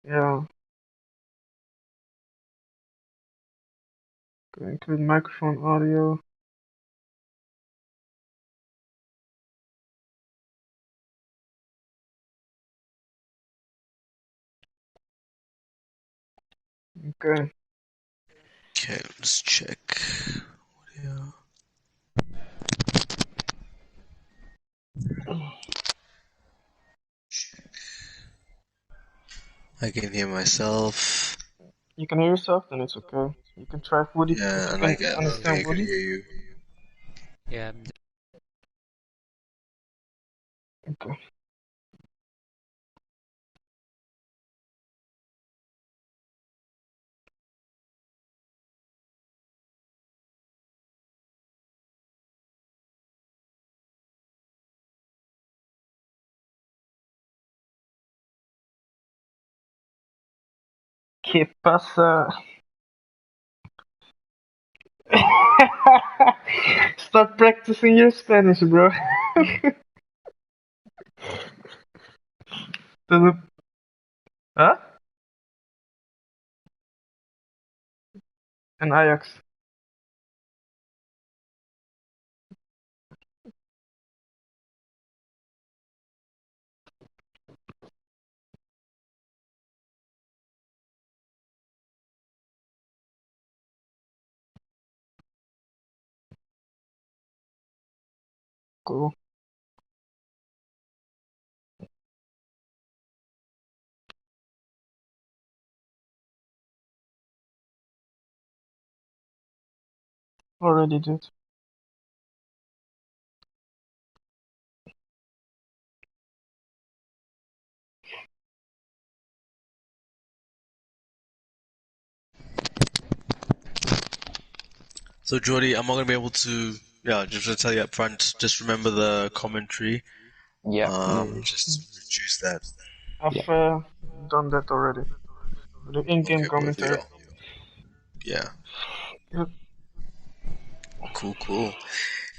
Yeah. Okay, include microphone audio. Okay. Okay, let's check. Yeah. I can hear myself. You can hear yourself, then it's okay. You can try Woody if Yeah, you and I can can. understand I could Woody. hear you. Yeah, Okay. ¿Qué pasa? Start practicing your Spanish, bro. Huh? And Ajax. Cool. Already did. So, Jordy, I'm not gonna be able to. Yeah, just to tell you up front, just remember the commentary. Yeah. Just reduce that. I've done that already. The in-game Okay, perfect. commentary. Yeah. Yep. Cool, cool.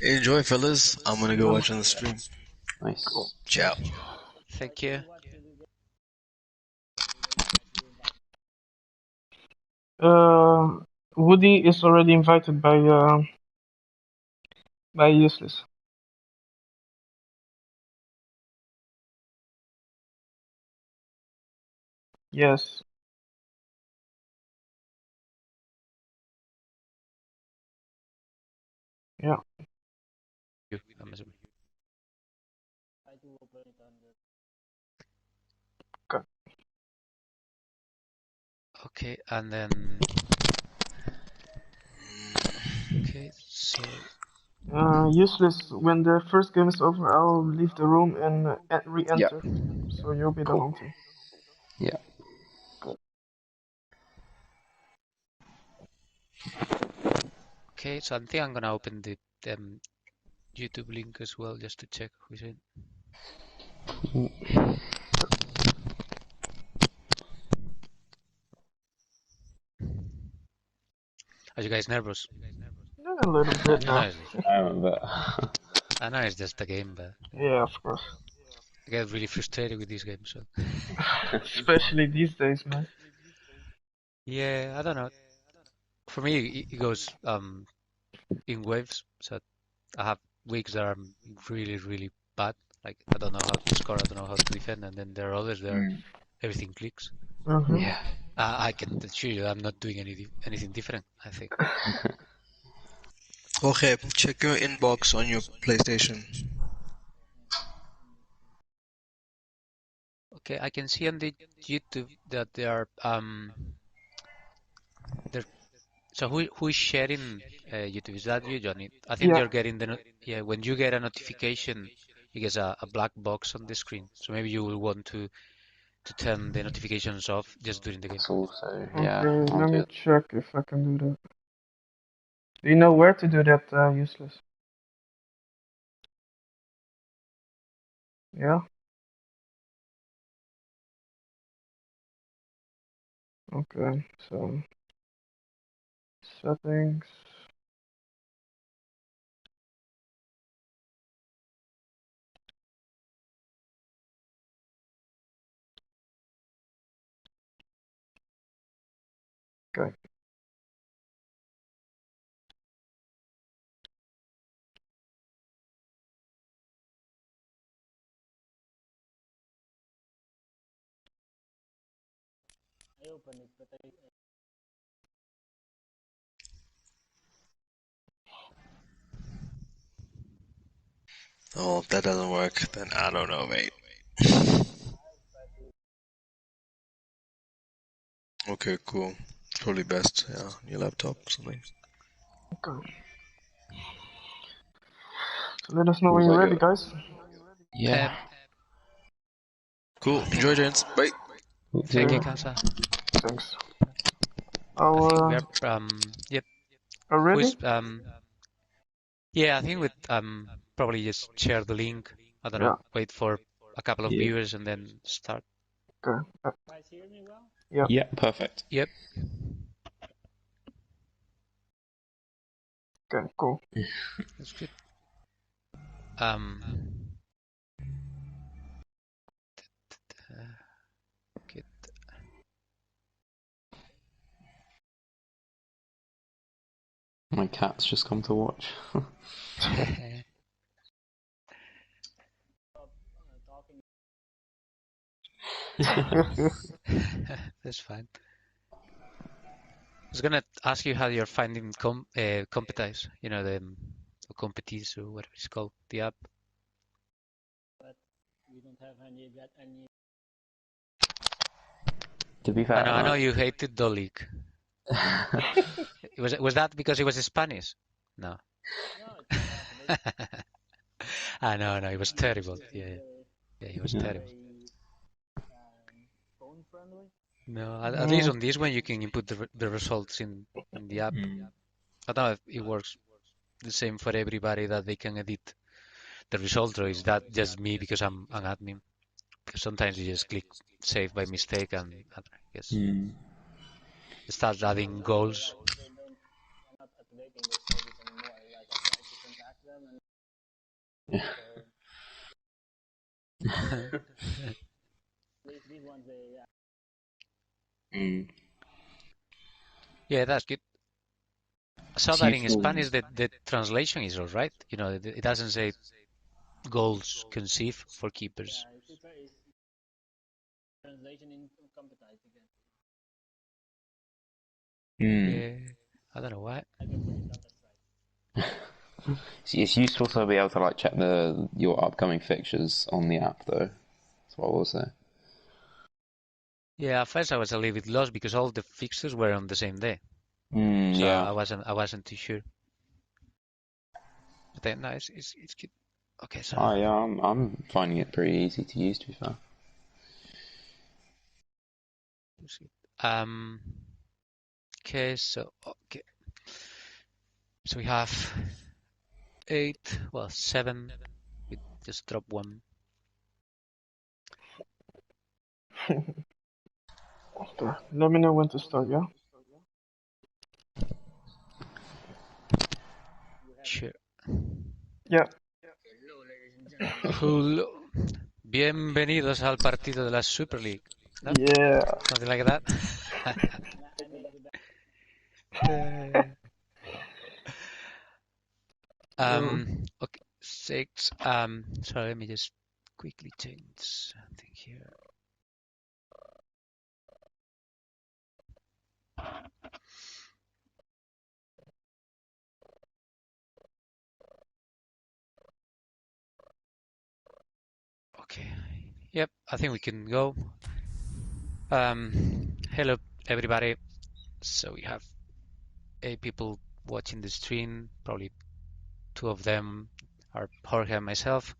Enjoy, fellas. I'm gonna go Yeah. watch on the stream. Cool. Nice. Ciao. thank you. Woody is already invited by Useless. Yes. Yeah. I'm assuming. Okay. Okay, and then okay, so Useless. When the first game is over, I'll leave the room and Yeah. re-enter. So you'll be the Cool. home team. Yeah. okay, so I think I'm gonna open the YouTube link as well just to check who's in. Are you guys nervous? Yeah, a little bit I know now. I remember. I know it's just a game, but Yeah, of course. I get really frustrated with these games. So Especially these days, man. yeah, I don't know. For me, it goes in waves. So I have weeks that are really bad. Like I don't know how to score, I don't know how to defend, and then there are others where everything clicks. Mm-hmm. Yeah. I can assure you I'm not doing anything different, I think. Okay, check your inbox on your PlayStation. Okay, I can see on the YouTube that they are there. So who is sharing YouTube? Is that you, Johnny? I think Yeah. you're getting yeah. When you get a notification, you get a black box on the screen. So maybe you will want to turn the notifications off just during the game. That's also, yeah, Okay, I'll let do me it. check if I can do that. Do you know where to do that, Useless? Yeah? Okay, so settings. Okay. Oh, if that doesn't work, then I don't know, mate. Okay, cool. Probably best, yeah, on your laptop or something. Okay. So let us know when you're ready, guys. Yeah. Cool. Enjoy, gents. Bye. Thank you, Okay. Kansa. Thanks. I think Our, we're yep. are ready? Who's yeah, I think we'd probably just share the link. I don't Yeah. know, wait for a couple of Yeah. viewers and then start. Okay. Yeah. Yeah, perfect. Yep. Okay. Cool. That's good. Good. My cat's just come to watch. That's fine. I was gonna ask you how you're finding Competize, you know, the or Competis or whatever it's called, the app. To be fair, I know you hated the league. Was that because it was Spanish? No. I know, it was terrible. Yeah, it was terrible. No, at least on this one you can input the results in the app. I don't know if it works the same for everybody that they can edit the result, or is that just me because I'm an admin? Because sometimes you just click save by mistake and I guess it starts adding goals. Yeah, that's good. I saw So that you in feel Spanish the translation is all right. You know, it doesn't say goals conceive for keepers. Yeah, I don't know why. It's useful to be able to like check your upcoming fixtures on the app though. That's what I will say. Yeah, at first I was a little bit lost because all the fixtures were on the same day, so Yeah. I wasn't too sure. But then no, it's good. Okay, so Oh yeah, I'm finding it pretty easy to use to be fair. um, okay, so we have 7. We just drop one. Okay. Let me know when to start, yeah? Sure. Yeah. Hello. Bienvenidos al partido de la Super League. No? Yeah. Something like that. Okay, 6. Sorry, let me just quickly change something here. Okay. Yep, I think we can go. Hello, everybody. So we have 8 people watching the stream. Probably 2 of them are Jorge and myself.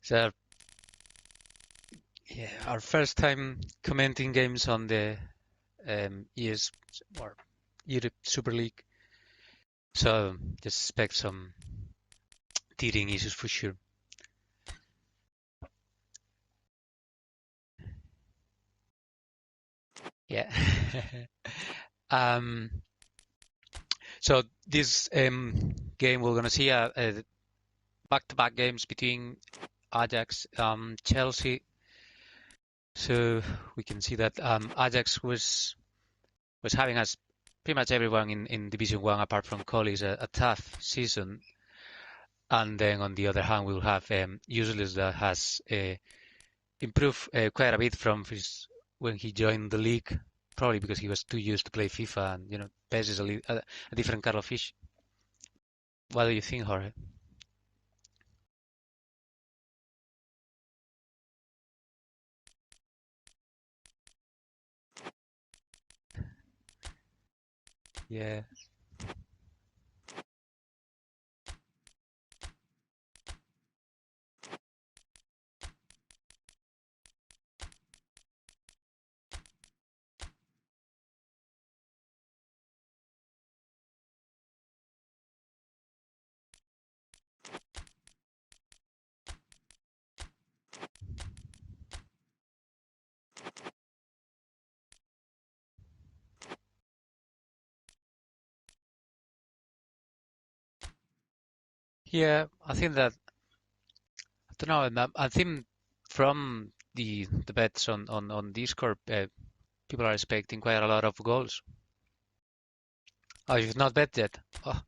So, yeah, our first time commenting games on the ES or Europe Super League. So just expect some teething issues for sure. Yeah. So this game we're gonna see a back-to-back games between Ajax, Chelsea. So we can see that Ajax was was having, as pretty much everyone in Division 1 apart from Collies, a tough season. And then on the other hand, we'll have Useless that has improved quite a bit from when he joined the league, probably because he was too used to play FIFA, and PES is a different kettle of fish. What do you think, Jorge? Yeah. Yeah, I think that, I don't know, I think from the bets on Discord, people are expecting quite a lot of goals. Oh, you've not bet yet? Oh,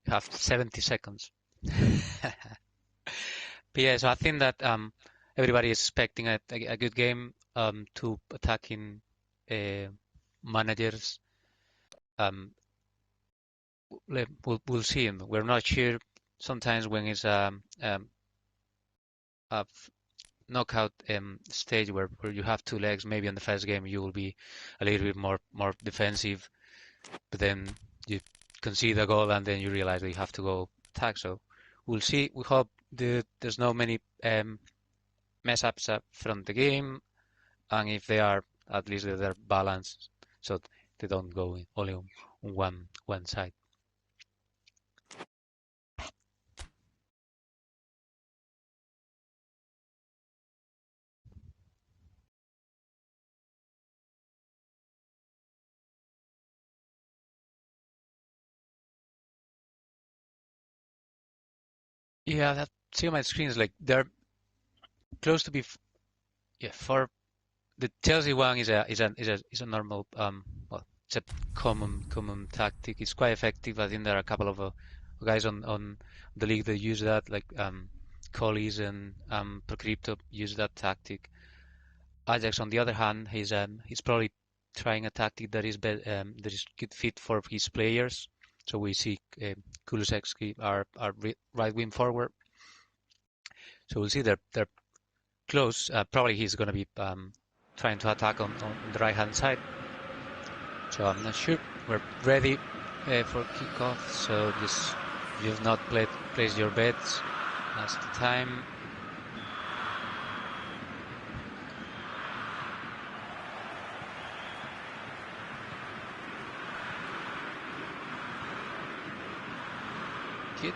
you have 70 seconds. But yeah, so I think that everybody is expecting a good game, two attacking managers. We'll see. We're not sure. Sometimes when it's a knockout stage where you have two legs, maybe on the first game you will be a little bit more defensive, but then you concede a goal and then you realize that you have to go attack. So we'll see. We hope there's no many mess ups up from the game, and if they are, at least they're balanced, so they don't go only on one side. Yeah, that see on my screen is like they're close to be. Yeah, for the Chelsea one is a normal well, it's a common tactic. It's quite effective. I think there are a couple of guys on the league that use that, like Collies and Procrypto use that tactic. Ajax, on the other hand, he's probably trying a tactic that is good fit for his players. So we see Kulusevski, our right wing forward. So we'll see they're close. Probably he's going to be trying to attack on the right hand side. So I'm not sure. We're ready for kickoff. So just if you've not placed your bets, now's the time. Good.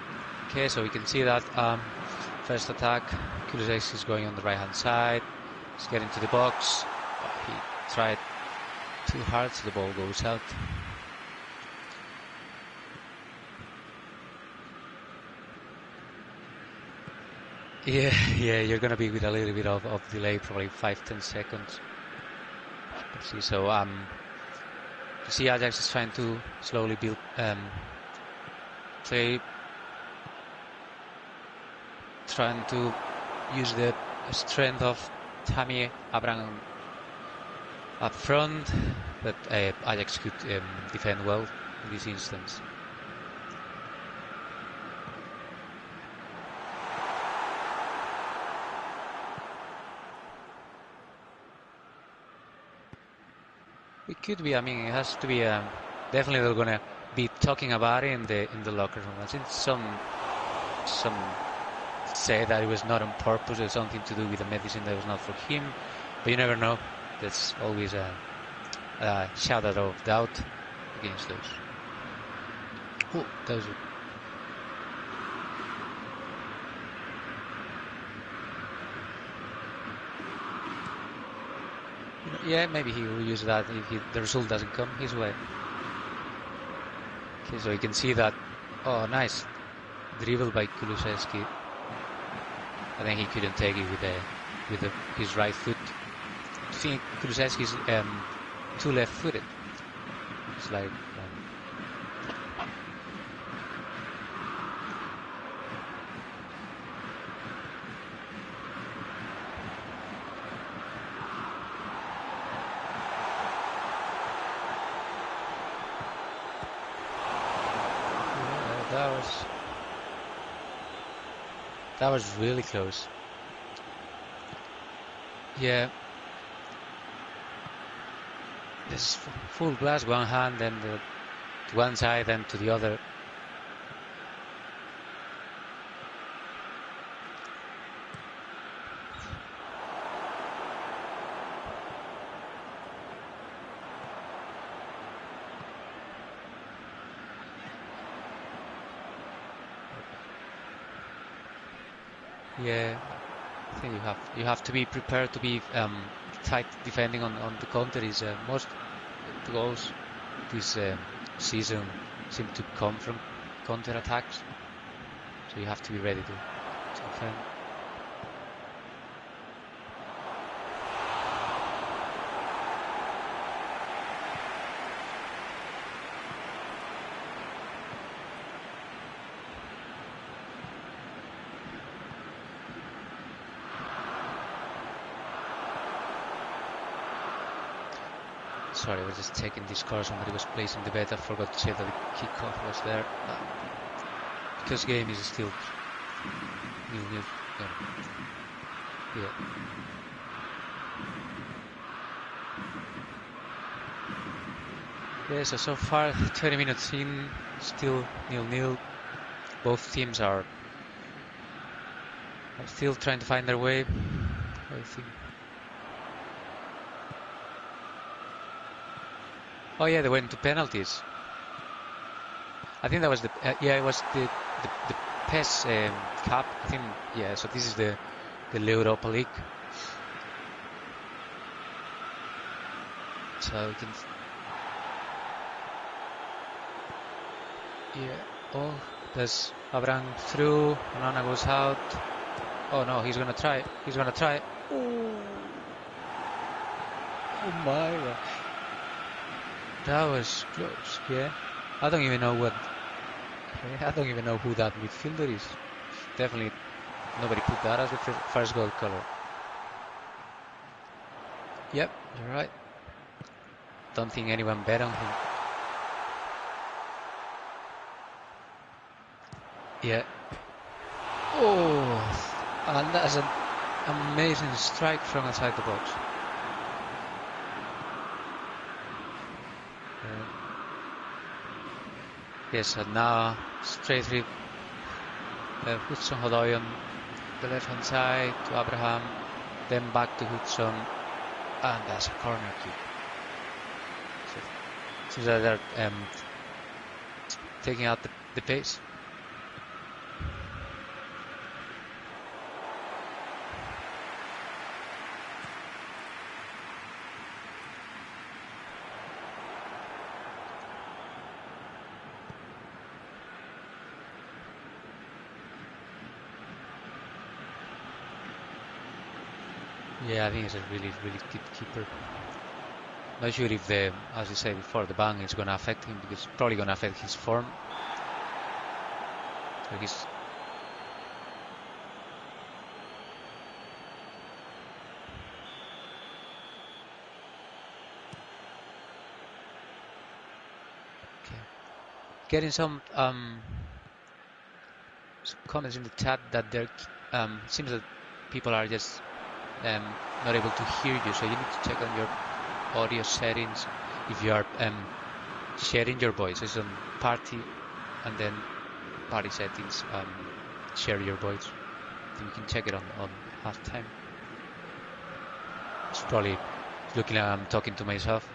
Okay, so we can see that first attack, Kulusevski is going on the right hand side. He's getting to the box. He tried too hard, so the ball goes out. Yeah, you're gonna be with a little bit of delay, probably 5-10 seconds. Let's see, so you see Ajax is trying to slowly build play, trying to use the strength of Tammy Abraham up front, but Ajax could defend well in this instance. It could be. I mean, it has to be. Definitely, they're gonna be talking about it in the locker room. I think some say that it was not on purpose. It was something to do with the medicine that was not for him. But you never know. There's always a shadow of doubt against those. Oh, those. Yeah, maybe he will use that if the result doesn't come his way. Okay, so you can see that. Oh, nice dribble by Kulusevski. I think he couldn't take it with his right foot. I think Kulusevski is too left-footed. It's like yeah, that was really close. Yeah. This full blast, one hand, then to one side, then to the other. Yeah, I think you have to be prepared to be tight defending on the counter. Is most the goals this season seem to come from counter attacks, so you have to be ready to defend. Sorry, I was just checking this car. Somebody was placing the bet. I forgot to say that the kickoff was there. Because game is still nil-nil. Yeah. Yeah, so far 20 minutes in, still nil-nil. Both teams are still trying to find their way, I think. Oh yeah, they went to penalties. I think that was the it was the PES Cup. I think yeah. So this is the LowRopa League. So we can Oh, there's Abraham through. Nana goes out. Oh no, he's gonna try. He's gonna try. Oh my God. That was close, yeah. I don't even know who that midfielder is. Definitely nobody put that as the first goal color. Yep, you're right. Don't think anyone bet on him. Yeah. Oh, and that's an amazing strike from outside the box. Yes, and now straight through Hudson Hodoi on the left hand side to Abraham, then back to Hudson, and that's a corner kick. Seems that they're taking out the pace. Yeah, I think he's a really, really good keeper. Not sure if as you said before, the ban is going to affect him, because it's probably going to affect his form. So he's getting some comments in the chat that there seems that people are just not able to hear you, so you need to check on your audio settings if you are sharing your voice. It's on party and then party settings, share your voice. Then you can check it on halftime. It's probably looking like I'm talking to myself.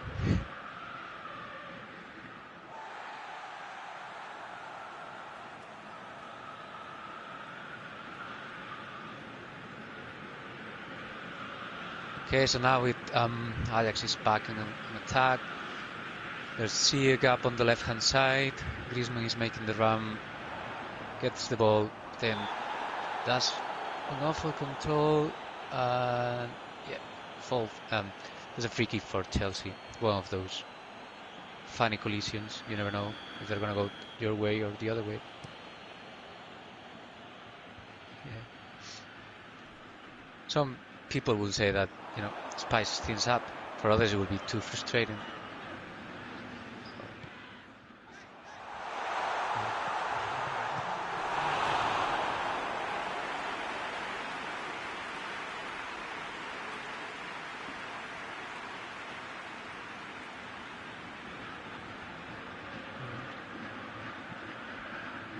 Okay, so now with Ajax is back in an attack. There's Sieg up on the left hand side. Griezmann is making the run, gets the ball, then does an awful control. Yeah, fall. There's a free kick for Chelsea, one of those. funny collisions. You never know if they're gonna go your way or the other way. Yeah. Some people will say that, you know, spices things up. For others, it will be too frustrating.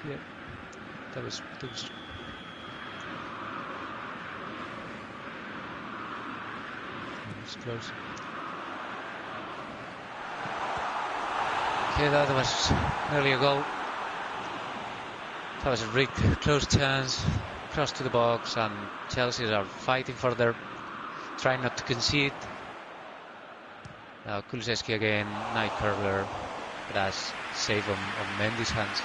Yeah, that was close. Okay, that was nearly a goal. That was a really close chance, cross to the box, and Chelsea are fighting for their, trying not to concede. Now Kulusevski again, night curler, but that's save on Mendy's hands.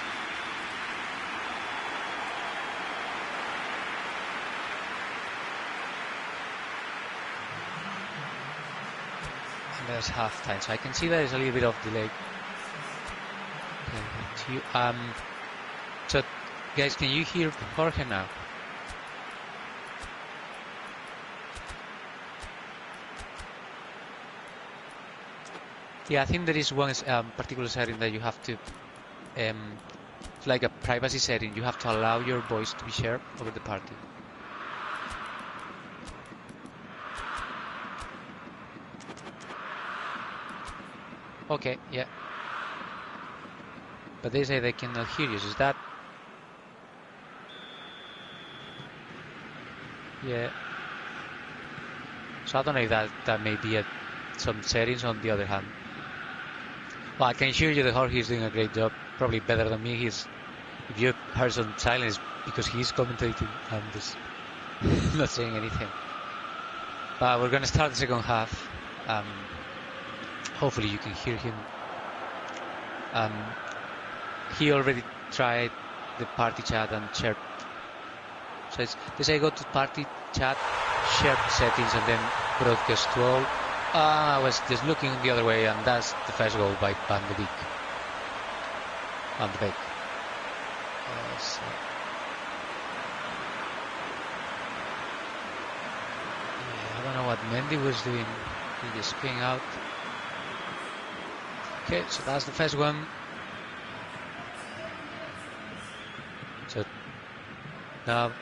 And there's half time, so I can see there's a little bit of delay. Okay, so guys, can you hear Jorge now? Yeah, I think there is one particular setting that you have to, it's like a privacy setting. You have to allow your voice to be shared over the party. Okay, yeah. But they say they cannot hear you. Is that? Yeah. So I don't know if that may be some settings on the other hand. Well, I can assure you that Jorge is doing a great job, probably better than me. If you heard some silence, because he's commentating and just not saying anything. But we're going to start the second half. Hopefully you can hear him. He already tried the party chat and shared. So they say go to party chat, shared settings, and then broadcast to all. I was just looking the other way, and that's the first goal by Van de Beek. Van de Beek. I don't know what Mendy was doing. He just came out. Okay, so that's the first one. So now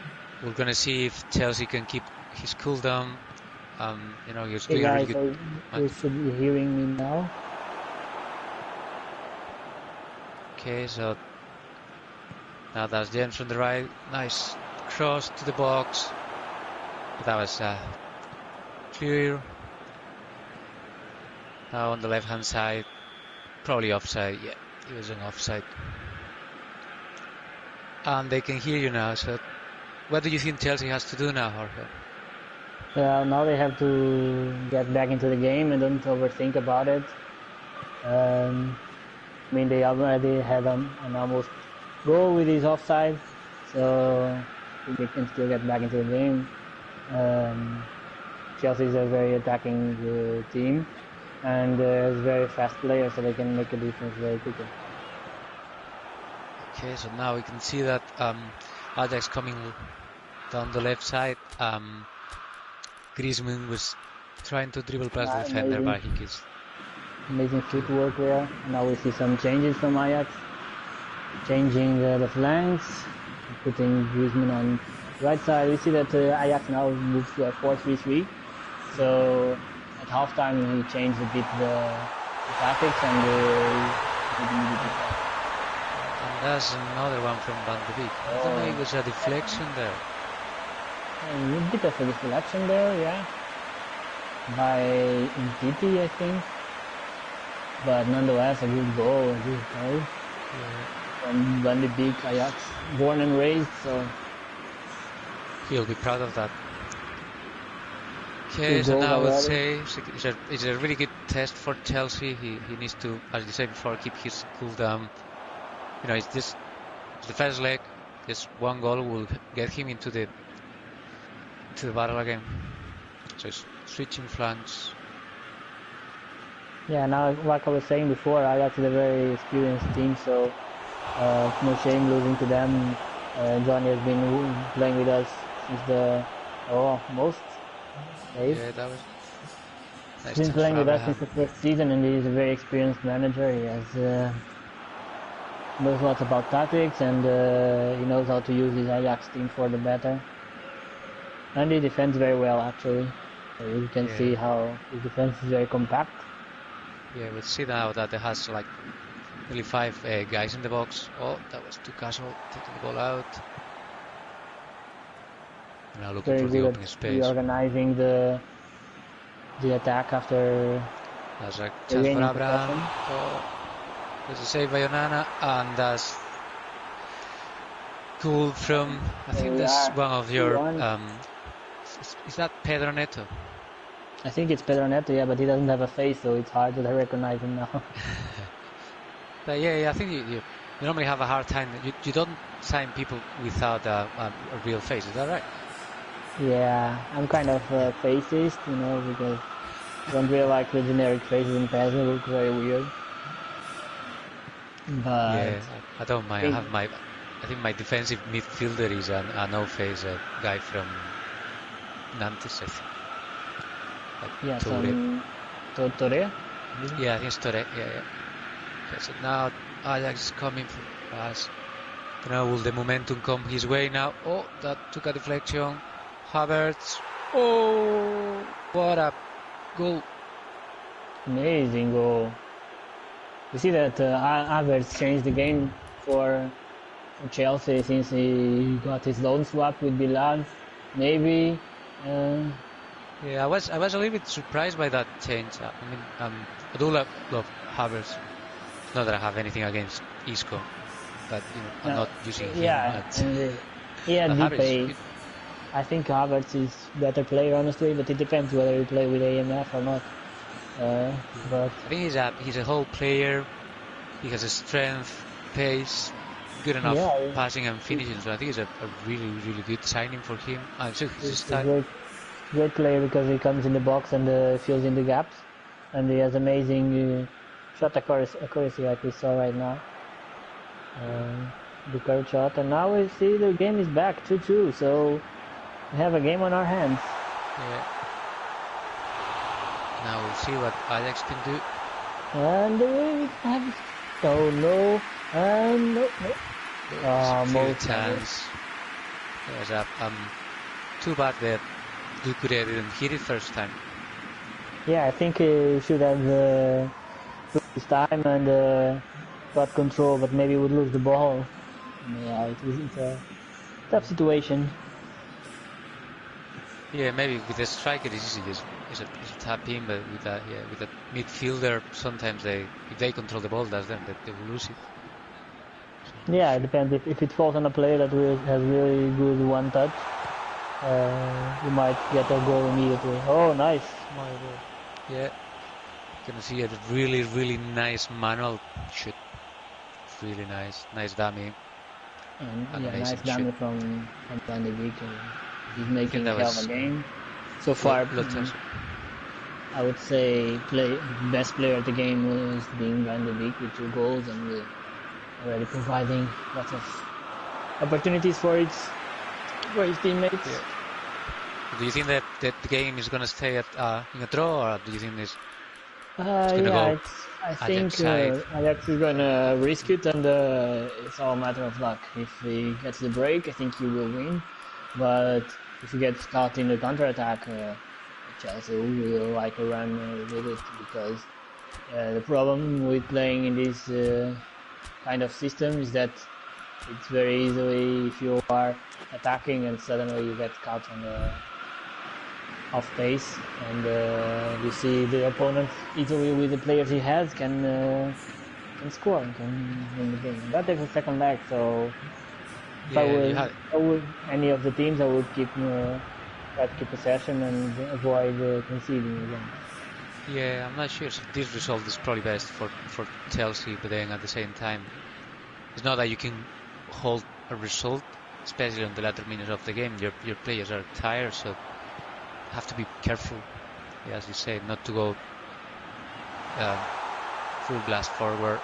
we're gonna see if Chelsea can keep his cool down. You know, he's doing a really good. You should be hearing me now. Okay, so now that's James from the right. Nice cross to the box. But that was clear. Now on the left-hand side, probably offside. Yeah, it was an offside. And they can hear you now. So, what do you think Chelsea has to do now, Jorge? Yeah, now they have to get back into the game and don't overthink about it. I mean, they already had an almost goal with his offside, so they can still get back into the game. Chelsea is a very attacking team, and is very fast players, so they can make a difference very quickly. Okay, so now we can see that Ajax coming down the left side. Griezmann was trying to dribble past the defender, but he gets amazing footwork there. Now we see some changes from Ajax, changing the flanks, putting Griezmann on the right side. We see that Ajax now moves to a 4-3-3. So at halftime he changed a bit the tactics and that's another one from Van de Beek. I don't know if it was a deflection there. A bit of a deflection there, yeah. By Ndidi, I think. But nonetheless, a good goal, Yeah. From Van de Beek, Ajax, born and raised, so he'll be proud of that. Okay, so now I would say it's a really good test for Chelsea. He needs to, as you said before, keep his cool down. You know, it's the first leg. Just one goal will get him into the battle again. So it's switching flanks. Yeah, now like I was saying before, Ajax is a very experienced team, so it's no shame losing to them. Johnny has been playing with us since the most days. Yeah, that was nice He's been touch playing for with us Abraham. since the first season, and he's a very experienced manager. He has knows lots about tactics, and he knows how to use his Ajax team for the better. And he defends very well, actually. So you can see how his defense is very compact. Yeah, we see now that there has like nearly 5 guys in the box. Oh, that was too casual, taking the ball out. Now looking Very for the good opening at space. reorganizing the attack after That's a chance for regaining Abraham. possession. Oh, there's a save by Onana, and that's cool from, I There think we that's are, one of your, 2-1. is that Pedro Neto? I think it's Pedro Neto, yeah, but he doesn't have a face, so it's hard to recognize him now. But yeah, I think you normally have a hard time. You don't sign people without a real face, is that right? Yeah, I'm kind of faceist, you know, because I don't really like the generic faces in PES. They look very weird. But Yeah, I don't mind. I think my defensive midfielder is a no-face guy from Nantes, I think. Like yeah, Toure. some Torre. Yeah, I think it's Toure. Yeah. Okay, so now Ajax is coming for us. Now will the momentum come his way now? Oh, that took a deflection. Havertz. Oh, what a goal. Amazing goal. You see that Havertz changed the game for Chelsea since he got his loan swap with Milan. Maybe. Yeah, I was a little bit surprised by that change. I mean, I do love Havertz. Not that I have anything against Isco, but I'm not using him. Yeah, and he had Depay. I think Havertz is better player, honestly, but it depends whether you play with AMF or not. But I think he's a whole player. He has a strength, pace, good enough passing and finishing. So I think it's a really, really good signing for him. He's a great player because he comes in the box and fills in the gaps, and he has amazing shot accuracy like we saw right now. The curved shot, and now we see the game is back 2-2. So we have a game on our hands. Yeah. Now we'll see what Ajax can do. And we have no. More chance. Yes, too bad that Ducouré didn't hit it first time. Yeah, I think he should have took his time and got control, but maybe would lose the ball. Yeah, it's a tough situation. Yeah, maybe with a striker it's easy, just tap in, but with a midfielder sometimes if they control the ball, they will lose it. So yeah, it depends. If it falls on a player that has really good one touch, you might get a goal immediately. Oh, nice! Yeah, you can see a really, really nice manual shoot. Really nice dummy. And yeah, nice dummy from Van de Beek. He's making hell of a game. So far, I would say best player of the game was being Van de Beek with 2 goals and already providing lots of opportunities for his teammates. Yeah. Do you think that the game is going to stay in a draw, or do you think it's going to go? I think Ajax is going to risk it, and it's all a matter of luck. If he gets the break, I think he will win. But if he gets caught in the counter-attack, Chelsea will like a run with it, because the problem with playing in this kind of system is that it's very easily, if you are attacking and suddenly you get caught on the off pace, and you see the opponent easily with the players he has can score and can win the game. That takes a second leg, so if I would any of the teams, I would try to keep possession and avoid conceding again. Yeah, I'm not sure. So this result is probably best for Chelsea, but then at the same time, it's not that you can hold a result, especially on the latter minutes of the game. Your players are tired, so have to be careful, as you say, not to go full blast forward,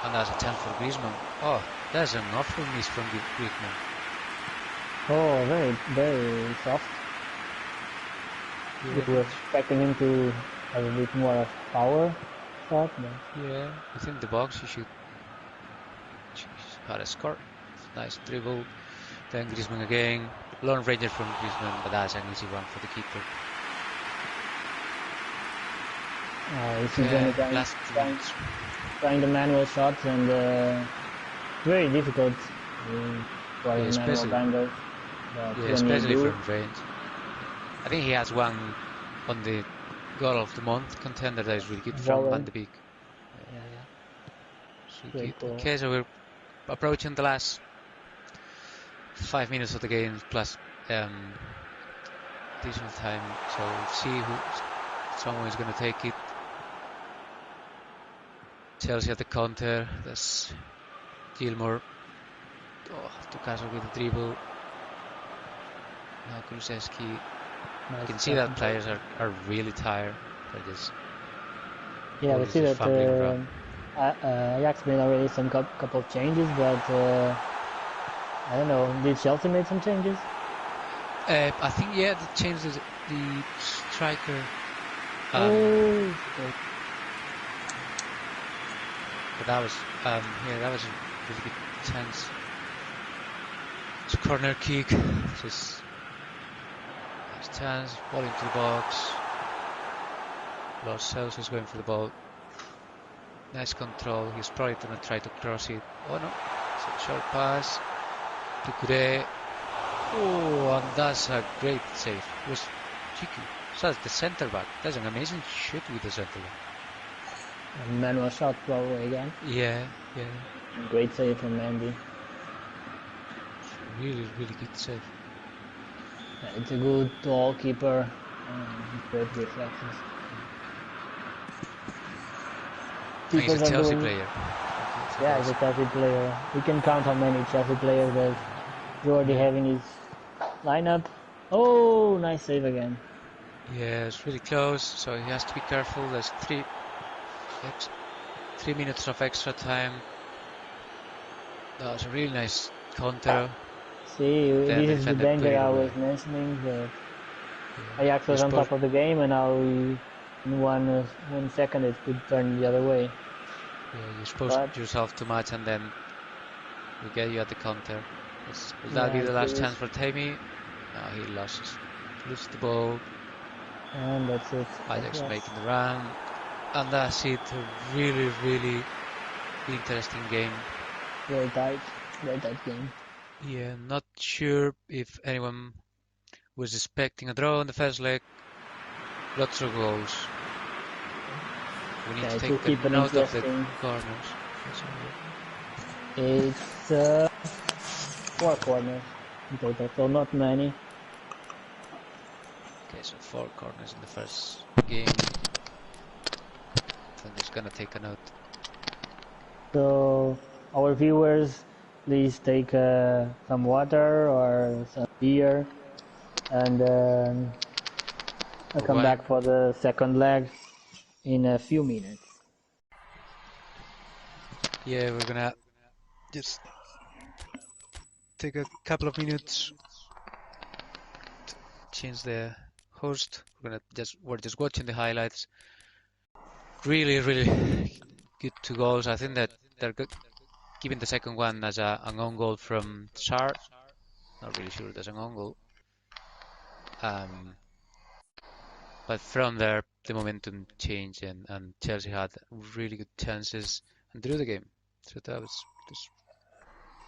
and that's a chance for Griezmann. Oh, that's an awful miss from Griezmann. Oh, very, very soft. Yeah. We were expecting him to have a bit more of power shot, but Yeah, within the box, you should had a score. Nice dribble. Then Griezmann again. Long range from Griezmann, but that's an easy one for the keeper. this is Okay, going last 2 minutes. trying the manual shots, and very difficult for Yeah, his manual especially- bangers. But Yeah, when especially you do, from range. I think he has one on the goal of the month contender that is really good from Volley. Van de Beek. yeah. It's really Great good. goal. Okay, so we're approaching the last 5 minutes of the game plus additional time. So we'll see who someone is going to take it. Chelsea at the counter. That's Gilmore. Oh, to Castle with the dribble. Now Kulusevski. Nice You can see that passing. players are really tired. They're just Yeah, we Always see just that fumbling around. Ajax made already some couple of changes, but I don't know. Did Chelsea make some changes? I think they changed the striker. Okay. But that was that was a really good chance. It's a corner kick. Just nice chance. Ball into the box. Los Celso is going for the ball. Nice control. He's probably gonna try to cross it. Oh no! It's a short pass to Kure. Oh, and that's a great save. It was cheeky. So that's the centre back. That's an amazing shoot with the centre back. And manual shot probably again. Yeah. Great save from Mandy. Really, really good save. Yeah, it's a good tall keeper. Great reflexes. And he's a Keepers are Chelsea doing- player. Yeah, he's a Chelsea player. We can count how many Chelsea players that Jordi having his lineup. Oh, nice save again. Yeah, it's really close, so he has to be careful. There's 3 minutes of extra time. That was a really nice counter. See, Then this is the defender danger put it I away. was mentioning. That Yeah. Ajax was You're on top of the game, and now in 1 second it could turn the other way. Yeah, you expose But- yourself too much, and then we get you at the counter. Will that be Yeah, the last it chance is. for Tammy? No, he loses the ball. And that's it. Ajax Yes. making the run, and that's it. A really, really interesting game. Very tight game. Yeah, not sure if anyone was expecting a draw in the first leg. Lots of goals. We need Yeah, to it will take keep the an note of the interesting- corners. That's all. It's 4 corners in total, so not many. Okay, so 4 corners in the first game. I'm just gonna take a note. So our viewers, please take some water or some beer, and I'll come Wine. back for the second leg in a few minutes. Yeah, we're gonna just take a couple of minutes to change the host. We're just watching the highlights. Really, really good 2 goals. I think that they're giving the second one as an own goal from Sar. Not really sure there's an own goal. But from there, the momentum changed, and Chelsea had really good chances and drew the game. So that was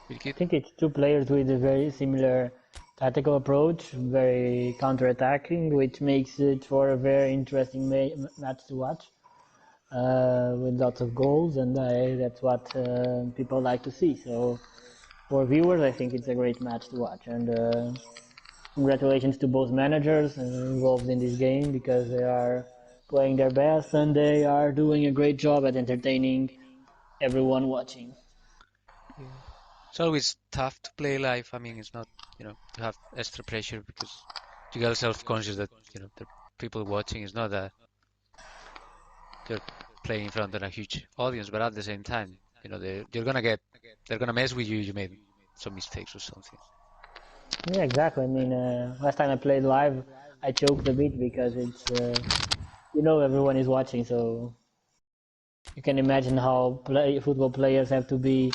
really I good. think it's 2 players with a very similar tactical approach, very counter-attacking, which makes it for a very interesting match to watch, with lots of goals, and that's what people like to see. So for viewers, I think it's a great match to watch, and congratulations to both managers involved in this game, because they are playing their best and they are doing a great job at entertaining everyone watching. It's always tough to play live. I mean, it's not, you have extra pressure because you get self-conscious that, the people watching is not that you're playing in front of a huge audience, but at the same time, you know, they're gonna mess with you. You made some mistakes or something. Yeah, exactly. I mean, last time I played live, I choked a bit because it's, everyone is watching, so you can imagine how football players have to be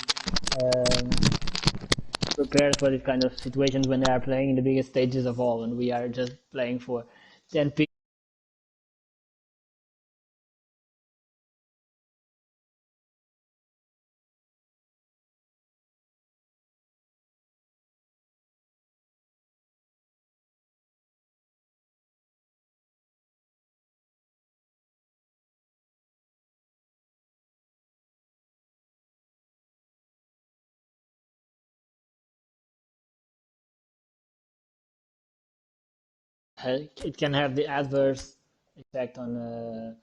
prepared for these kind of situations when they are playing in the biggest stages of all, and we are just playing for 10 people. It can have the adverse effect on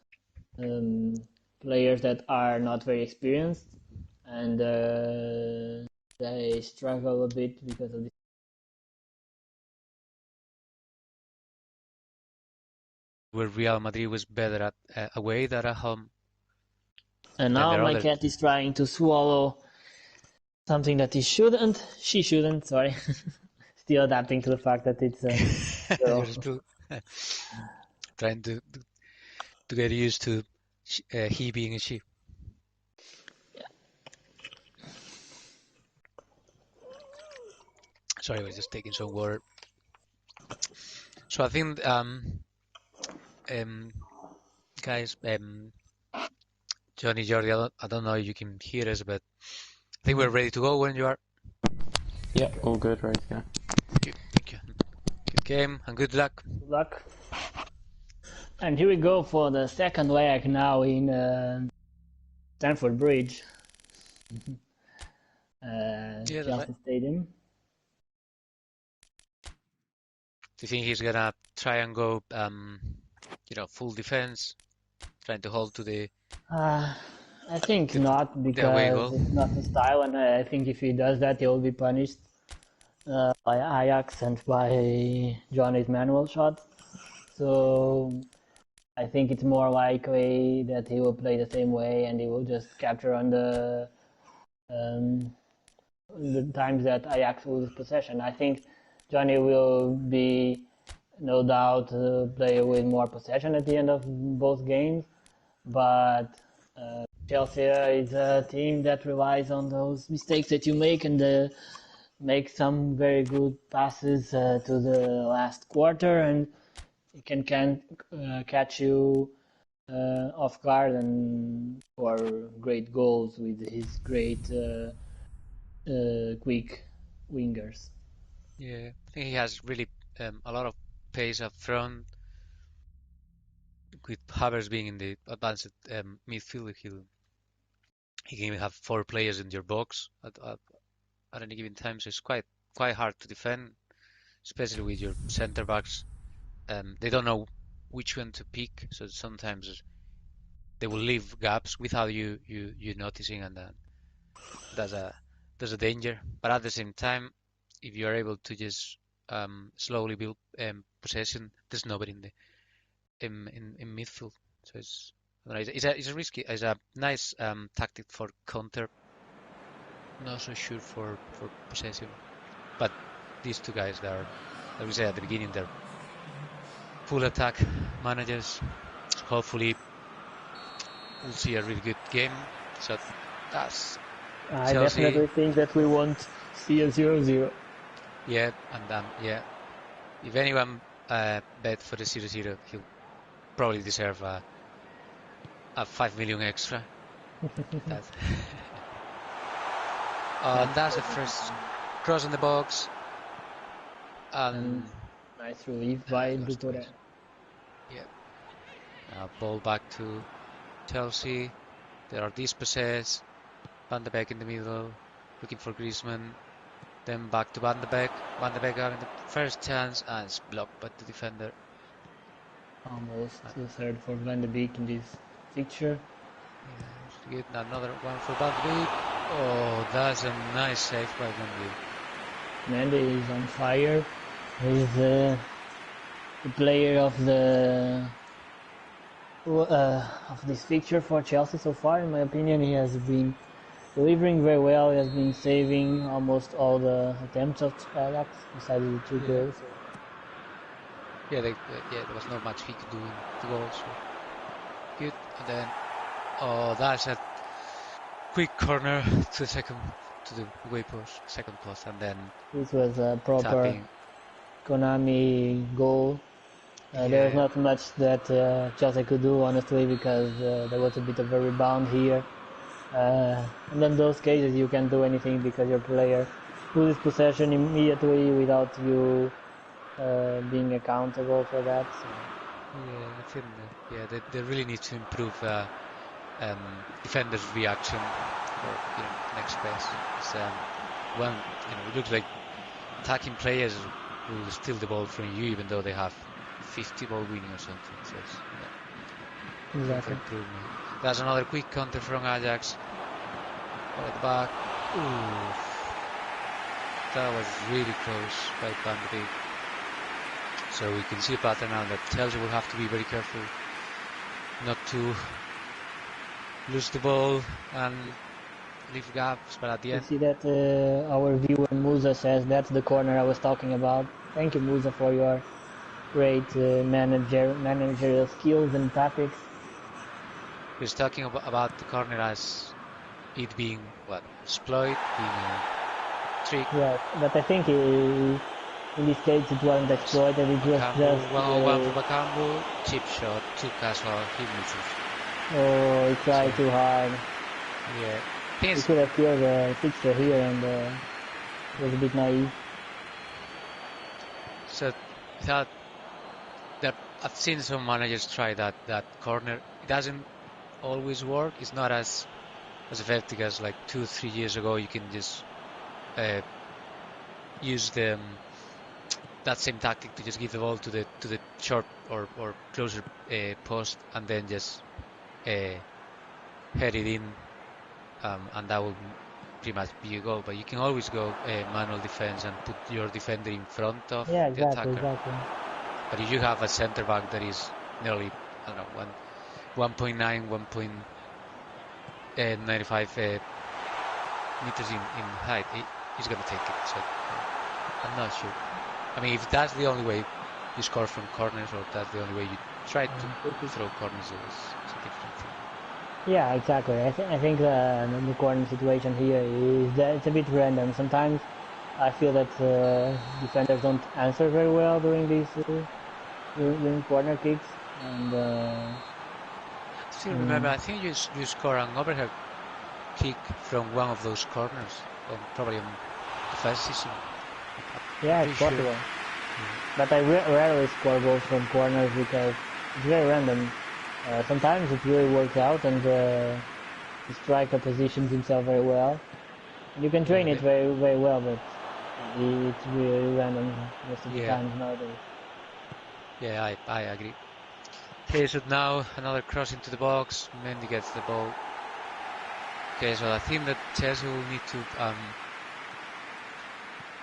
players that are not very experienced, and they struggle a bit because of this. Where Real Madrid was better at away than at home. And Then now there are my other. cat is trying to swallow something that she shouldn't, sorry. Still adapting to the fact that it's a girl. You're still trying to get used to he being a she. Sorry, I was just taking some water. So I think, guys, Johnny, Jordi, I don't know if you can hear us, but I think we're ready to go when you are. Yeah, all good, ready to go. Thank you. Good game and good luck. Good luck. And here we go for the second leg now in Stamford Bridge, Chelsea Stadium. Do you think he's gonna try and go, full defense, trying to hold to the? I think not, because it's not his style, and I think if he does that, he will be punished by Ajax and by Johnny's manual shot. So I think it's more likely that he will play the same way, and he will just capture on the times that Ajax will lose possession. I think Johnny will be, no doubt, play with more possession at the end of both games, but Chelsea is a team that relies on those mistakes that you make, and make some very good passes to the last quarter, and it can catch you off guard and score great goals with his great quick wingers. Yeah, I think he has really a lot of pace up front. With Havertz being in the advanced midfield, he can even have 4 players in your box at any given time, so it's quite hard to defend, especially with your center backs. They don't know which one to pick, so sometimes they will leave gaps without you noticing, and that's a danger. But at the same time, if you are able to just slowly build possession, there's nobody in midfield, so it's a risky, it's a nice tactic for counter. Not so sure for possession, but these two guys, like we said at the beginning, they're full attack managers. So hopefully we'll see a really good game. So that's I Chelsea. definitely think that we won't see a 0-0. Yeah, and if anyone bet for the 0-0, he'll probably deserve a 5 million extra. And that's the first cross in the box. And nice relief by Dutouré. Yeah. Ball back to Chelsea. There are dispossessed. Van de Beek in the middle, looking for Griezmann. Then back to Van de Beek. Van de Beek having the first chance, and it's blocked by the defender. Almost the third for Van de Beek in this fixture. Yeah, get another one for Van de Beek. Oh, that's a nice save by Van de Beek. Mendy is on fire. He's the player of the of this fixture for Chelsea so far. In my opinion, he has been delivering very well. He has been saving almost all the attempts of Ajax, besides the 2 goals. Yeah, there was not much he could do in the goal. So good, and then that's a quick corner to the away post, second post, and then This was a proper tapping. Konami goal. There was not much that Chelsea could do, honestly, because there was a bit of a rebound here. And in those cases, you can't do anything because your player loses possession immediately without you being accountable for that. So. Yeah, I think they really need to improve defenders' reaction for next pass. When it looks like attacking players will steal the ball from you, even though they have 50 ball winning or something. So exactly. That's another quick counter from Ajax. Ball at the back. Ooh, that was really close by Van de Beek. So we can see a pattern now that Chelsea will have to be very careful not to lose the ball and leave gaps, but at the end... You see that our viewer Musa says that's the corner I was talking about. Thank you, Musa, for your great managerial skills and tactics. He's talking about the corner as it being, exploit, being a trick. Yes, but I think in this case it wasn't exploited, it was just... 1-on-1 for Bakambu, chip shot, too casual, he misses. Oh, he tried too hard. Yeah. He could have killed the fixture here and was a bit naive. So that I've seen some managers try that corner. It doesn't always work. It's not as effective as like 2 or 3 years ago. You can just use that same tactic to just give the ball to the short or closer post and then just head it in, and that will pretty much be a goal. But you can always go manual defense and put your defender in front of the attacker. Exactly. But if you have a center back that is nearly 1.9, 1.95 meters in height, he's gonna take it. So I'm not sure. I mean, if that's the only way you score from corners, or that's the only way you try to throw corners, it's a different thing. Yeah, exactly. I think the corner situation here is that it's a bit random. Sometimes I feel that defenders don't answer very well during these during corner kicks, and still remember, I think you score an overhead kick from one of those corners, probably on the first season. Yeah, it's possible. But I rarely score goals from corners because it's very random. Sometimes it really works out and the striker positions himself very well. You can train it very, very well, but it's really random most of the time nowadays. Yeah, I agree. Okay, so now another cross into the box. Mendy gets the ball. Okay, so I think that Chelsea will need to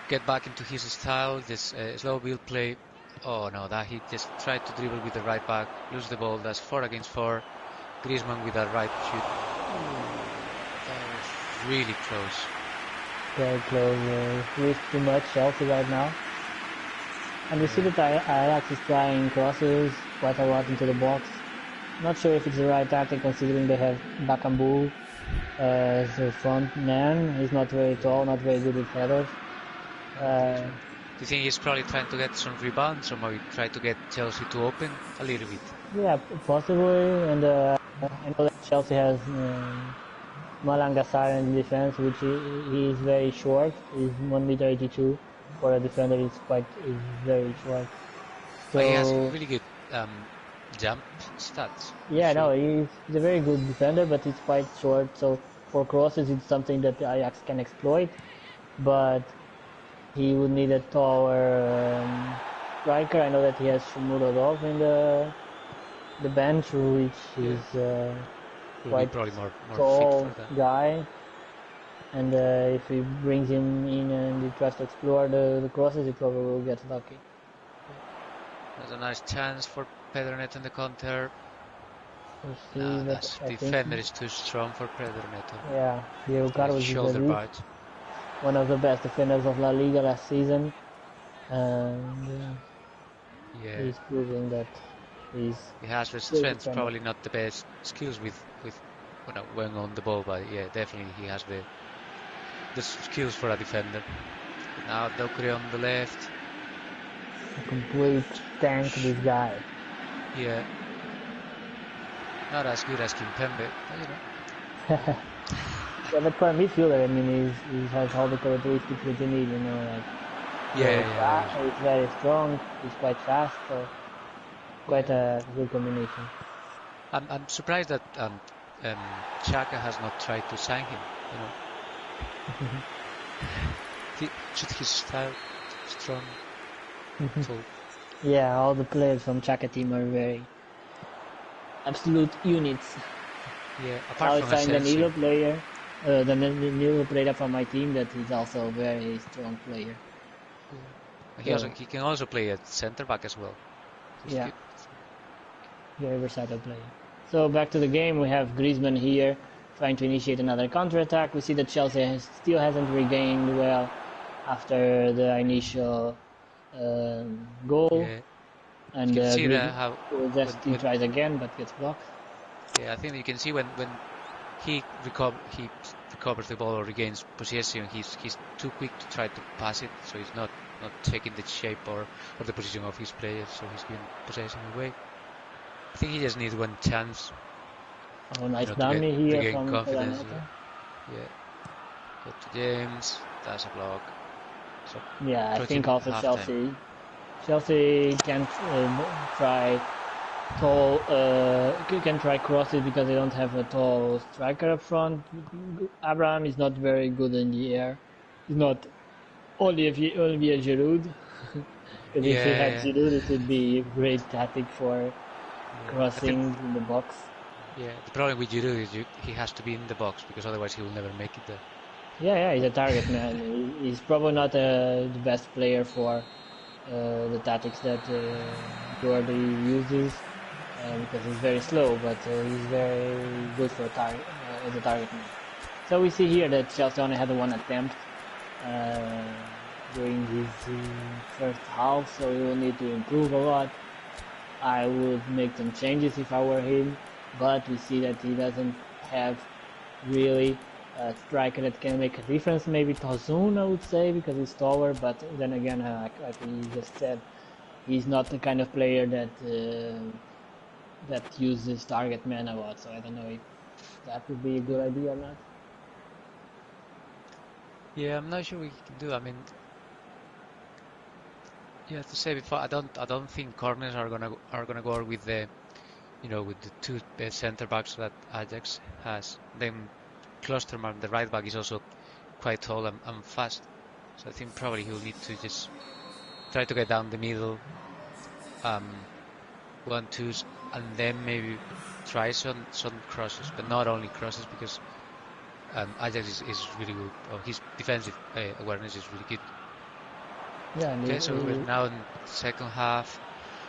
get back into his style, this slow build play. Oh no, that he just tried to dribble with the right back, lose the ball. That's 4 against 4. Griezmann with a right shoot. That was really close. Very close. Risk too much Chelsea right now. And we see that Ajax is trying crosses quite a lot into the box. Not sure if it's the right tactic considering they have Bakambu as a front man. He's not very tall, not very good with headers. Do you think he's probably trying to get some rebounds, or maybe try to get Chelsea to open a little bit? Yeah, possibly. And I know that Chelsea has Malangasar in defense, which he is very short. He's 1.82 m. For a defender, is very short. So but he has really good jump stats. Yeah, no, he's a very good defender, but he's quite short. So for crosses, it's something that Ajax can exploit. But he would need a taller striker. I know that he has Shomurodov in the bench, which is quite more tall fit for that guy. And if he brings him in and he tries to explore the crosses, he probably will get lucky. There's a nice chance for Pedronet in the counter. We'll see, Nah, but that I think defender is too strong for Predator Neto. yeah, Diego Carlos is Shoulder elite, barge. one of the best defenders of La Liga last season, and Yeah, he's proving that he's he has the still strength, defender. probably not the best skills with when on the ball, but yeah, definitely he has the skills for a defender. Now Dokuri on the left. A complete tank, this guy. Yeah, not as good as Kimpembe, but you know. Yeah, but for a midfielder, I mean, he has all the characteristics that you need, you know, like Yeah, he's very strong, he's quite fast, so quite a good combination. I'm surprised that Chaka has not tried to sign him. You know, he should his style strong. So Yeah, all the players from Chaka team are very absolute units. yeah, Now apart I from signed Asensio, Danilo player, the Danilo player from my team that is also a very strong player. yeah. He can also play at center back as well. He's Yeah. good. Very versatile player. So back to the game, we have Griezmann here trying to initiate another counter-attack. We see that Chelsea still hasn't regained well after the initial goal. Yeah. And You can see that how Kulusevski tries again but gets blocked. Yeah, I think you can see when he recovers the ball or regains possession, he's too quick to try to pass it, so he's not taking the shape or the position of his players, so he's giving possession away. I think he just needs one chance. Oh, nice dummy here from confidence. Planeta. Yeah. Go to James. That's a block. So yeah, I think also Chelsea can try can try crosses because they don't have a tall striker up front. Abraham is not very good in the air. He's not Olivier Giroud. Because if he had Giroud, it would be a great tactic for crossing in the box. Yeah, the problem with Giroud is he has to be in the box because otherwise he will never make it there. Yeah, he's a target man. He's probably not the best player for the tactics that Jordi uses because he's very slow, but he's very good for as a target man. So we see here that Chelsea only had one attempt during his first half, so he will need to improve a lot. I would make some changes if I were him, but we see that he doesn't have really a striker that can make a difference. Maybe Tosun, I would say, because he's taller, but then again, like we just said, he's not the kind of player that that uses target man a lot, so I don't know if that would be a good idea or not. Yeah, I'm not sure we can do. I mean, yeah, to say before, I don't think corners are gonna go with the, with the two best center backs that Ajax has. Then Klosterman, the right back, is also quite tall and fast, so I think probably he'll need to just try to get down the middle, 1-2s, and then maybe try some crosses, but not only crosses because Ajax is really good. His defensive awareness is really good. Yeah, okay, so we're now in second half.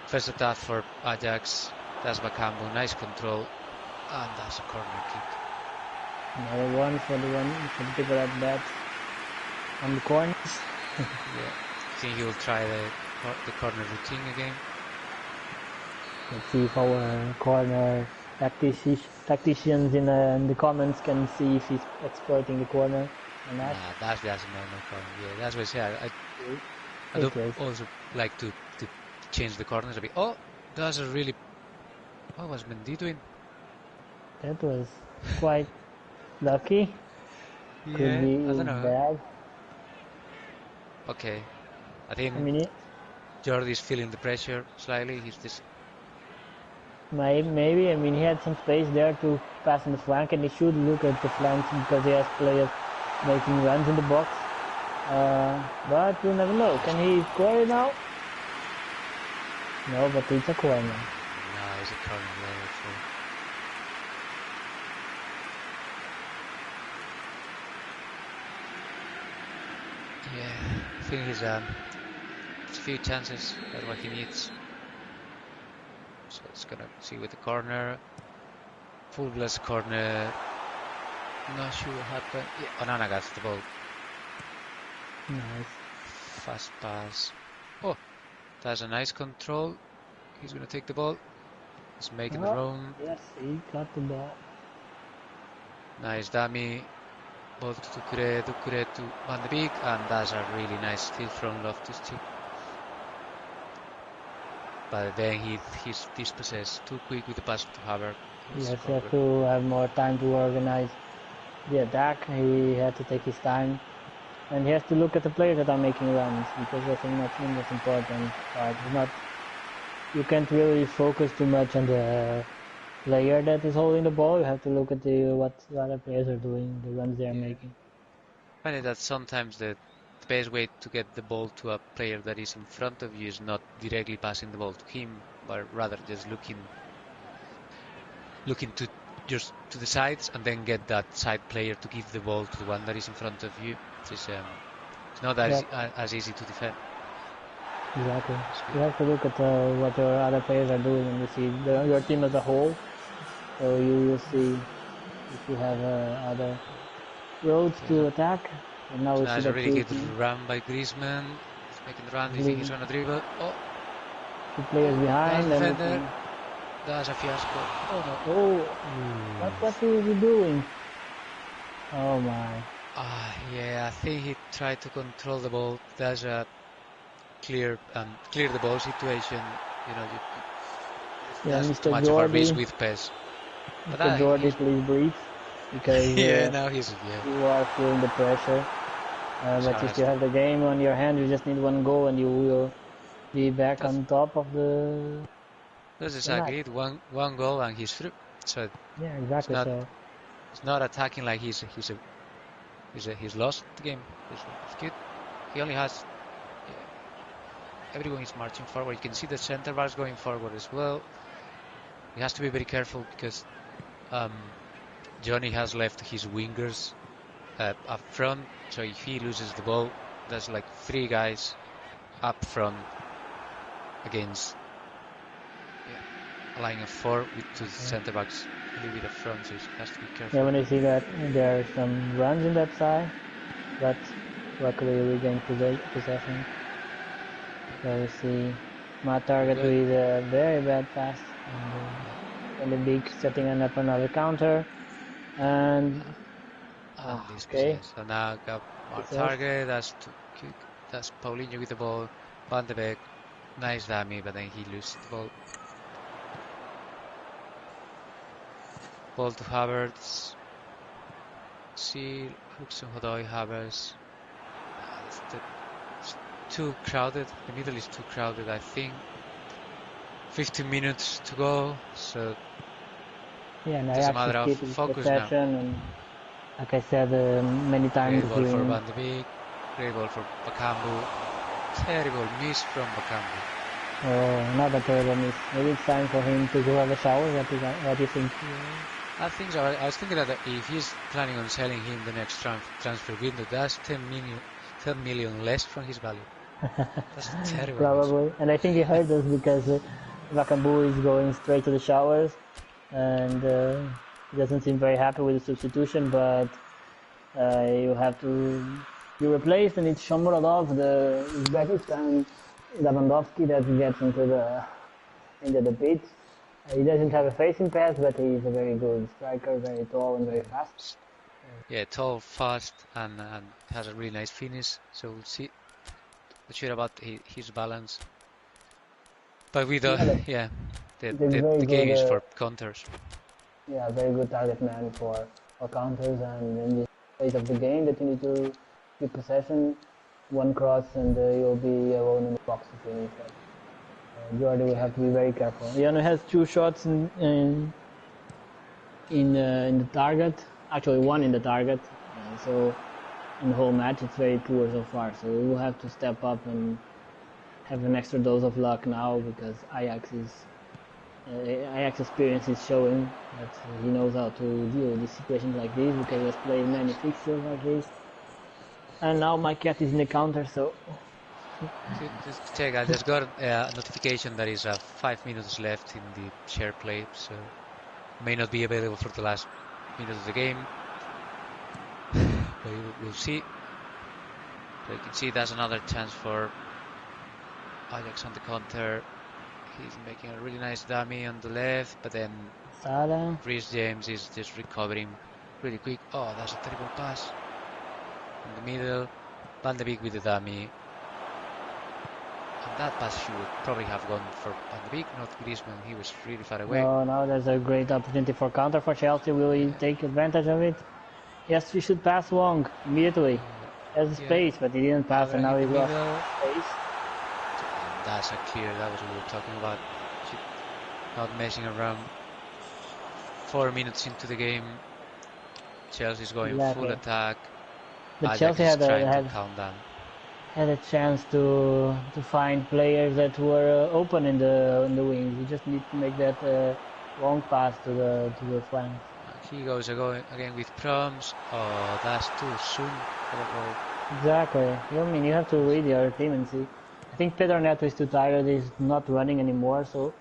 First attack for Ajax. That's Bakambu. Nice control, and that's a corner kick. Another one for the people at bat on the corners. Yeah, I think he will try the corner routine again. Let's see if our corner tacticians in the comments can see if he's exploiting the corner or not. Nah, that's just a normal corner. Yeah, that's what I say. I do also like to change the corners a bit. Oh, that's a really... What was Mendy doing? That was quite lucky. Yeah, could be I don't know. bad. Okay, I think Jordi's feeling the pressure slightly. He's just... Maybe, I mean, he had some space there to pass in the flank, and he should look at the flanks because he has players making runs in the box. But we'll never know. Can he score it now? No, but it's a corner. No, it's a corner. Yeah, I think he's a few chances. That's what he needs. So it's gonna see with the corner. full blast corner. Not sure what happened. Yeah, Onana gets the ball. Nice. Fast pass. Oh, that's a nice control. He's gonna take the ball. He's making the run. Yes, he got the ball. Nice dummy. Ball to Doucouré to Van de Beek, and that's a really nice steal from Loftus-Cheek. But then he's dispossessed too quick with the pass to Havertz. Yes, he has to have more time to organize the attack. He had to take his time, and he has to look at the players that are making runs, because I think that's the most important part. It's not, you can't really focus too much on the player that is holding the ball. You have to look at what the other players are doing, the runs they are making. I find that sometimes the best way to get the ball to a player that is in front of you is not directly passing the ball to him, but rather just looking to just to the sides and then get that side player to give the ball to the one that is in front of you. It's not as easy to defend. Exactly. You have to look at what your other players are doing, and you see your team as a whole. So you will see if you have other roads to attack. And now we see That's that a really good run by Griezmann. He's making the run. Do you think he's gonna dribble? Oh, two players behind. That's defender. That's a fiasco. Oh no! Oh, what is he doing? Oh my! Yeah, I think he tried to control the ball. That's a clear the ball situation. You know, that's Mr. too much Jordi, of a risk with PES. Mr. Jordi, please breathe, because now he's you are feeling the pressure. But if you have the game on your hand, you just need one goal, and you will be back on top of the. That's exactly it. One goal and he's through. So yeah, exactly. It's not attacking like he's lost the game. It's good. He only has. Everyone is marching forward. You can see the centre backs going forward as well. He has to be very careful because Johnny has left his wingers up front. So if he loses the ball, there's like 3 guys up front against a line of 4 with 2 centre backs a little bit up front. So he has to be careful. Yeah, when you see that there are some runs in that side, but luckily we gained possession. So we see my target with a very bad pass, and the big setting up another counter, and okay. So now got our target. That's Paulinho with the ball. Van de Beek, nice dummy, but then he loses the ball. Ball to Havertz. See, Hudson-Odoi, Havertz. It's too crowded. The middle is too crowded, I think. 15 minutes to go, so and it's a matter of focus now. And like I said many times, great ball for Van de Beek, great ball for Bakambu. Terrible miss from Bakambu. Oh, not a terrible miss. Maybe it's time for him to go have a shower. What do you think? I think so. I was thinking that if he's planning on selling him the next transfer window, that's 10 million less from his value. That's terrible. Probably. Miss. And I think he heard us because Bakambu is going straight to the showers, and he doesn't seem very happy with the substitution, but you have to be replaced, and it's Shomurodov, the Uzbekistan Lewandowski, that gets into the pit. He doesn't have a facing pass, but he's a very good striker, very tall and very fast. Yeah, tall, fast, and has a really nice finish. So we'll see. Not sure about his balance. But with the game is for counters. Yeah, very good target man for counters, and in this phase of the game that you need to keep possession, one cross and you'll be alone in the box if you need that. Jordi will have to be very careful. He only has 2 shots in the target, actually 1 in the target, so in the whole match it's very poor so far, so we will have to step up and have an extra dose of luck now, because Ajax experience is showing that he knows how to deal with situations like this, because he has played many fixtures like this. And now my cat is in the counter, so... Just check, I just got a notification that is 5 minutes left in the share play, so... may not be available for the last minute of the game. But we'll see. So you can see that's another chance for Ajax on the counter. He's making a really nice dummy on the left, but then Sala. Rhys James is just recovering really quick. Oh, that's a terrible pass. In the middle, Van de Beek with the dummy. And that pass should probably have gone for Van de Beek, not Griezmann. He was really far away. No, now there's a great opportunity for counter for Chelsea. Will he take advantage of it? Yes, he should pass long immediately. There's space, but he didn't pass, and now he lost space. And that's a clear. That was what we were talking about. Not messing around. 4 minutes into the game, Chelsea's going full attack. But Ajax Chelsea is trying to calm down. had a chance to find players that were open in the wings. You just need to make that long pass to the flank. He goes again with Proms. Oh, that's too soon for a goal. Exactly. I mean, you have to read your team and see. I think Pedro Neto is too tired. He's not running anymore, so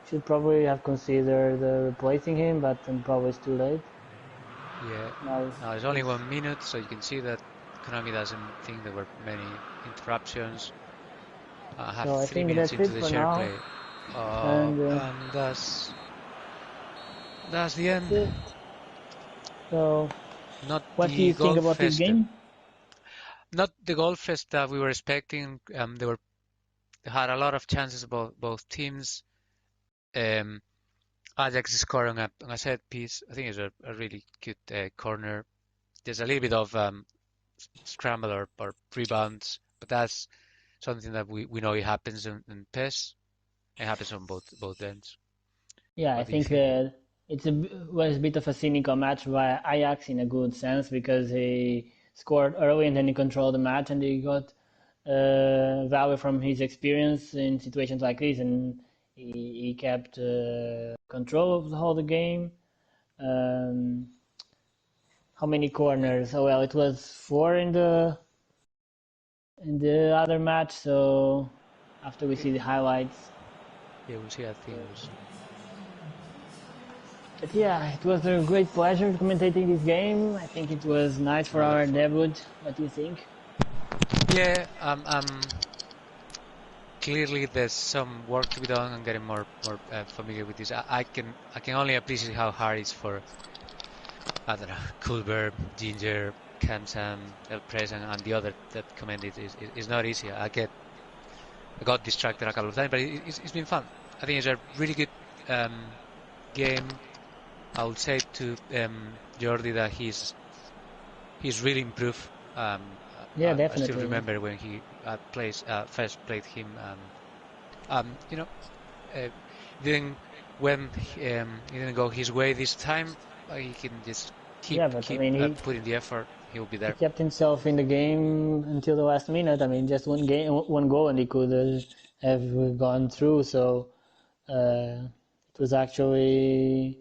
should probably have considered replacing him, but probably it's too late. Yeah. Now it's only 1 minute, so you can see that Konami doesn't think there were many interruptions. Have So I 3 think minutes that's into it the for share now. play. And that's the end. Yeah. So, Not what do you think about this game? Not the goal fest that we were expecting. They had a lot of chances both teams. Ajax scoring on a set piece. I think it's a really good corner. There's a little bit of scramble or rebounds, but that's something that we know it happens in PES. It happens on both ends. Yeah, I think that was a bit of a cynical match by Ajax in a good sense, because he scored early and then he controlled the match and he got value from his experience in situations like this, and he kept control of the whole game. How many corners? Oh well, it was 4 in the other match. So after we see the highlights, yeah, we'll see. I think it was. But yeah, it was a great pleasure commentating this game. I think it was nice for our debut. What do you think? Yeah, clearly there's some work to be done on getting more familiar with this. I can only appreciate how hard it's for, I don't know, Culver, Ginger, Kamsam, El Pres, and the other that commented. Is not easy. I got distracted a couple of times, but it's been fun. I think it's a really good game. I would say to Jordi that he's really improved. Yeah, definitely. I still remember when he first played him. Then when it didn't go his way this time, he can just keep putting the effort. He'll be there. He kept himself in the game until the last minute. I mean, just one goal, and he could have gone through. So it was actually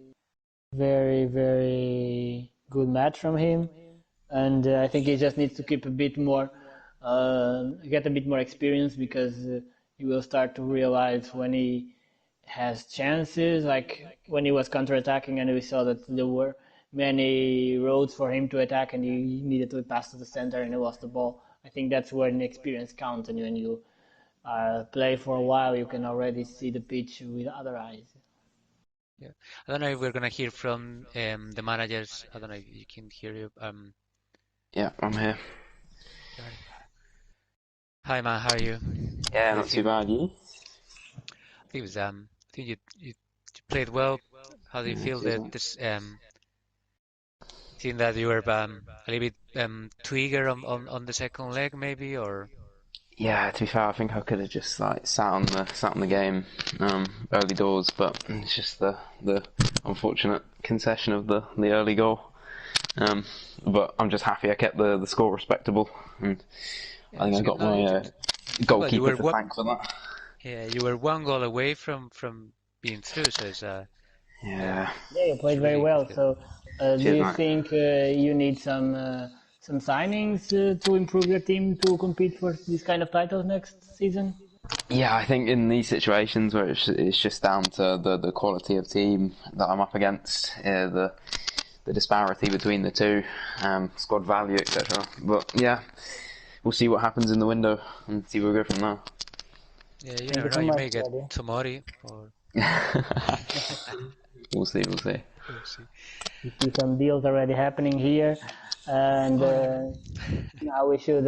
very, very good match from him. And I think he just needs to keep a bit more, get a bit more experience, because he will start to realize when he has chances, like when he was counter-attacking and we saw that there were many roads for him to attack and he needed to pass to the center and he lost the ball. I think that's when experience counts, and when you play for a while, you can already see the pitch with other eyes. Yeah, I don't know if we're gonna hear from the managers. I don't know if you can hear you. Yeah, I'm here. Hi, man. How are you? Yeah, not too bad. You? I think it was, I think you played well. How do you feel that this seeing that you were a little bit too eager on the second leg, maybe, or? Yeah, to be fair, I think I could have just sat on the game early doors, but it's just the unfortunate concession of the early goal. But I'm just happy I kept the score respectable, and I think I got my goalkeeper to thank for that. Yeah, you were 1 goal away from being through, so it's Yeah, you played very well. So, do you think you need some signings to improve your team to compete for this kind of titles next season? Yeah, I think in these situations where it's just down to the quality of team that I'm up against, the disparity between the two, squad value, etc. But yeah, we'll see what happens in the window and see where we go from there. Yeah, you Thank never you know. so You much, may get Eddie. Tomori or We'll see. We'll see. we'll see. We see some deals already happening here, and now we should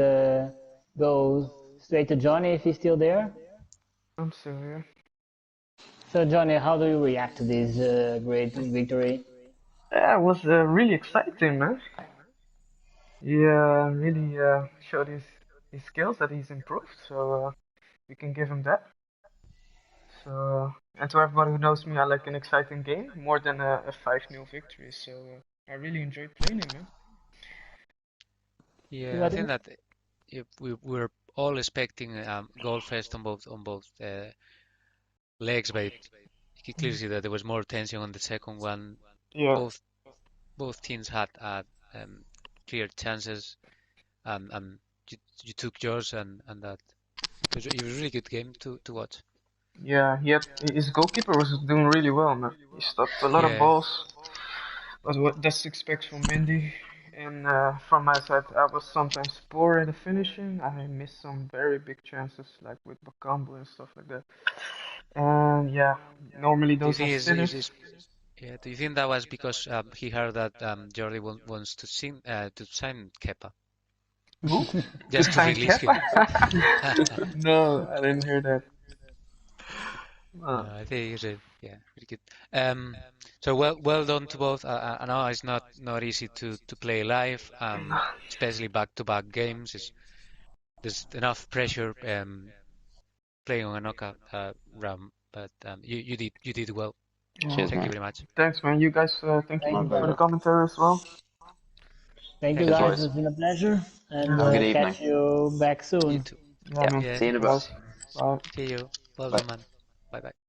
go straight to Johnny if he's still there. I'm still here. So Johnny, how do you react to this great victory? Yeah, it was really exciting, man. He really showed his skills that he's improved, so we can give him that. So, and to everybody who knows me, I like an exciting game more than a 5-0 victory. So I really enjoyed playing him, man. Yeah, I think that if we were all expecting goal fest on both legs, but you could clearly see that there was more tension on the second one. Yeah. Both teams had clear chances, and you took yours, and that it was a really good game to watch. Yeah, his goalkeeper was doing really well, man. He stopped a lot of Yeah, balls. Was what that's expect from Mendy. And from my side, I was sometimes poor at the finishing. I missed some very big chances, like with Bakambu and stuff like that. And yeah, normally do you those are think spinners. yeah? Do you think that was because he heard that Jordi wants to sign Kepa Who? To just to sign release him? Kepa? No, I didn't hear that. No, I think it's yeah, pretty good. So well done to both. I know it's not easy to play live, especially back-to-back games. There's enough pressure playing on a knockout round, but you did well. Yeah. Cheers, Thank you man. very much. Thanks, man. You guys, thank Thank you you, for the guys. commentary as well. Thank you, Thank Cheers, you. guys. boys. It's been a pleasure, and Have a Yeah, good evening. catch you back You soon. too. yeah, Yeah. man. Yeah. See you See in a you bit. guys. Bye. See you. Well Bye. done, man. Bye bye.